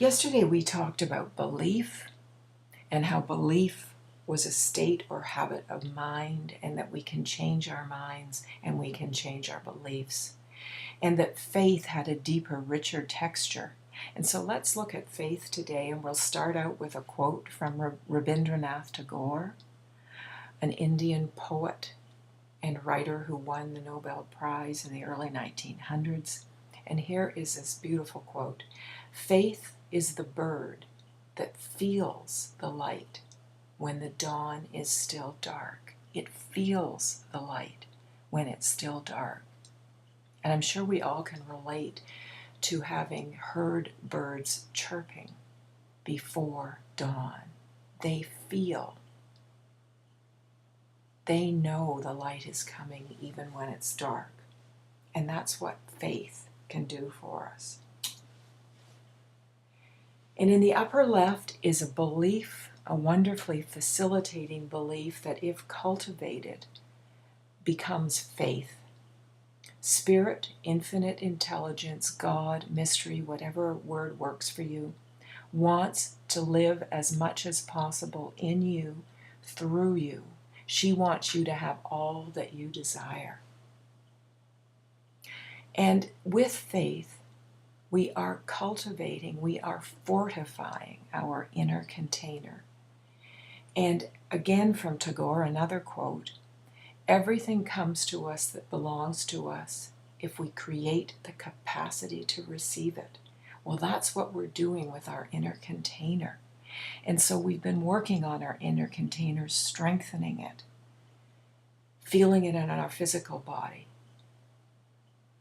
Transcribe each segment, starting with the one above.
Yesterday we talked about belief and how belief was a state or habit of mind, and that we can change our minds and we can change our beliefs, and that faith had a deeper, richer texture. And so let's look at faith today, and we'll start out with a quote from Rabindranath Tagore, an Indian poet and writer who won the Nobel Prize in the early 1900s. And here is this beautiful quote: "Faith is the bird that feels the light when the dawn is still dark." It feels the light when it's still dark. And I'm sure we all can relate to having heard birds chirping before dawn. They feel, they know the light is coming even when it's dark. And that's what faith can do for us. And in the upper left is a belief, a wonderfully facilitating belief that, if cultivated, becomes faith. Spirit, infinite intelligence, God, mystery, whatever word works for you, wants to live as much as possible in you, through you. She wants you to have all that you desire. And with faith, we are cultivating, we are fortifying our inner container. And again from Tagore, another quote: "Everything comes to us that belongs to us if we create the capacity to receive it." Well, that's what we're doing with our inner container. And so we've been working on our inner container, strengthening it, feeling it in our physical body,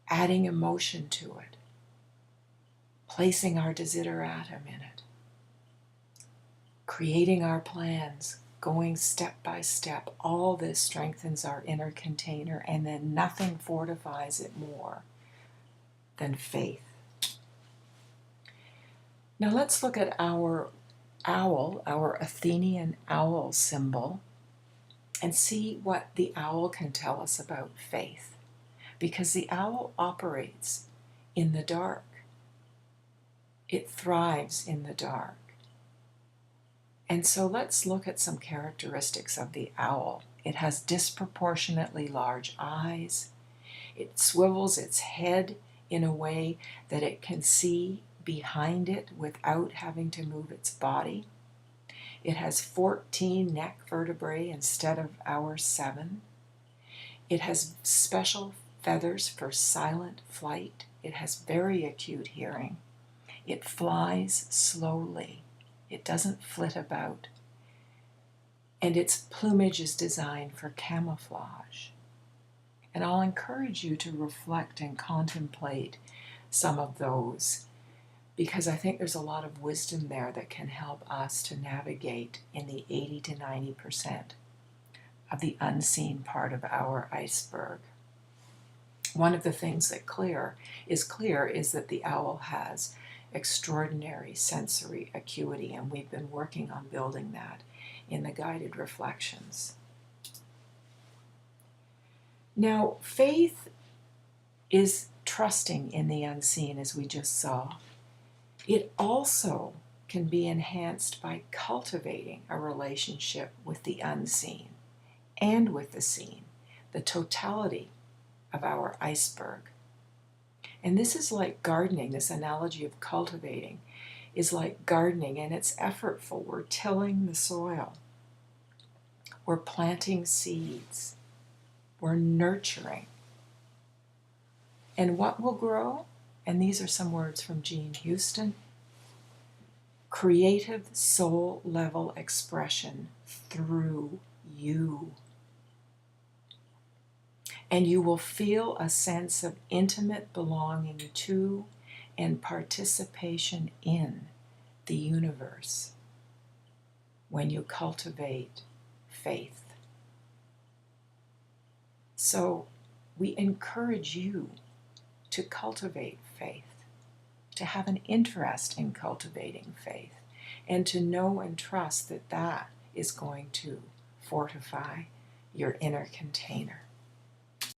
adding emotion to it, placing our desideratum in it, creating our plans, going step by step. All this strengthens our inner container, and then nothing fortifies it more than faith. Now let's look at our owl, our Athenian owl symbol, and see what the owl can tell us about faith. Because the owl operates in the dark. It thrives in the dark. And so let's look at some characteristics of the owl. It has disproportionately large eyes. It swivels its head in a way that it can see behind it without having to move its body. It has 14 neck vertebrae instead of our 7. It has special feathers for silent flight. It has very acute hearing. It flies slowly. It doesn't flit about. And its plumage is designed for camouflage. And I'll encourage you to reflect and contemplate some of those, because I think there's a lot of wisdom there that can help us to navigate in the 80 to 90% of the unseen part of our iceberg. One of the things that is that the owl has extraordinary sensory acuity, and we've been working on building that in the guided reflections. Now, faith is trusting in the unseen, as we just saw. It also can be enhanced by cultivating a relationship with the unseen and with the seen, the totality of our iceberg. And this is like gardening. This analogy of cultivating is like gardening, and it's effortful. We're tilling the soil. We're planting seeds. We're nurturing. And what will grow? And these are some words from Jean Houston: creative soul level expression through you. And you will feel a sense of intimate belonging to and participation in the universe when you cultivate faith. So we encourage you to cultivate faith, to have an interest in cultivating faith, and to know and trust that that is going to fortify your inner container.